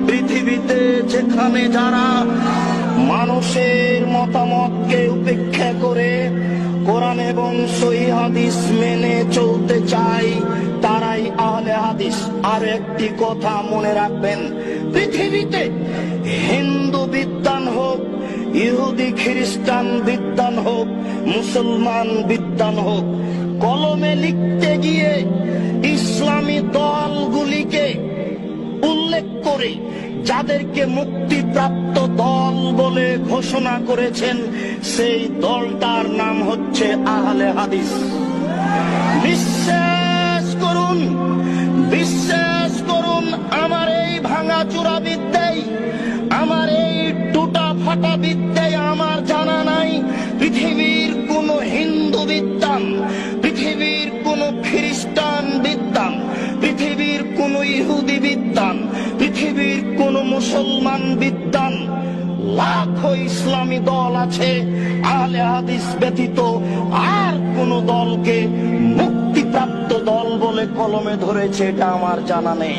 পৃথিবীতে যেখানে যারা মানুষের মতামতকে উপেক্ষা করে কোরআন এবং সহিহ হাদিস মেনে চলতে চায়, তারাই আহলে হাদিস। আর একটি কথা মনে রাখবেন, পৃথিবীতে হিন্দু বিদ্বান হোক, ইহুদি খ্রিস্টান বিদ্বান হোক, মুসলমান বিদ্বান হোক, কলমে লিখতে গিয়ে ইসলামী দলগুলিকে উল্লেখ করে যাদেরকে মুক্তিপ্রাপ্ত দল বলে ঘোষণা করেছেন, সেই দলটার নাম হচ্ছে আহলে হাদিস। বিশ্বাস করুন, বিশ্বাস করুন, আমার এই ভাঙাচুরা বিদ্যায়, আমার এই টুটা ফাটা বিদ্যায় আমার জানা নাই পৃথিবীর কোন হিন্দু বিদ্বান, পৃথিবীর কোন খ্রিস্টান বিদ্বান, পৃথিবীর কোন ইহুদি বিদ্বান, পৃথিবীর কোন মুসলমান বিদ্বান, লাখো ইসলামী দল আছে, আহলে হাদিস ব্যতীত আর কোন দলকে মুক্তিপ্রাপ্ত দল বলে কলমে ধরেছে এটা আমার জানা নেই।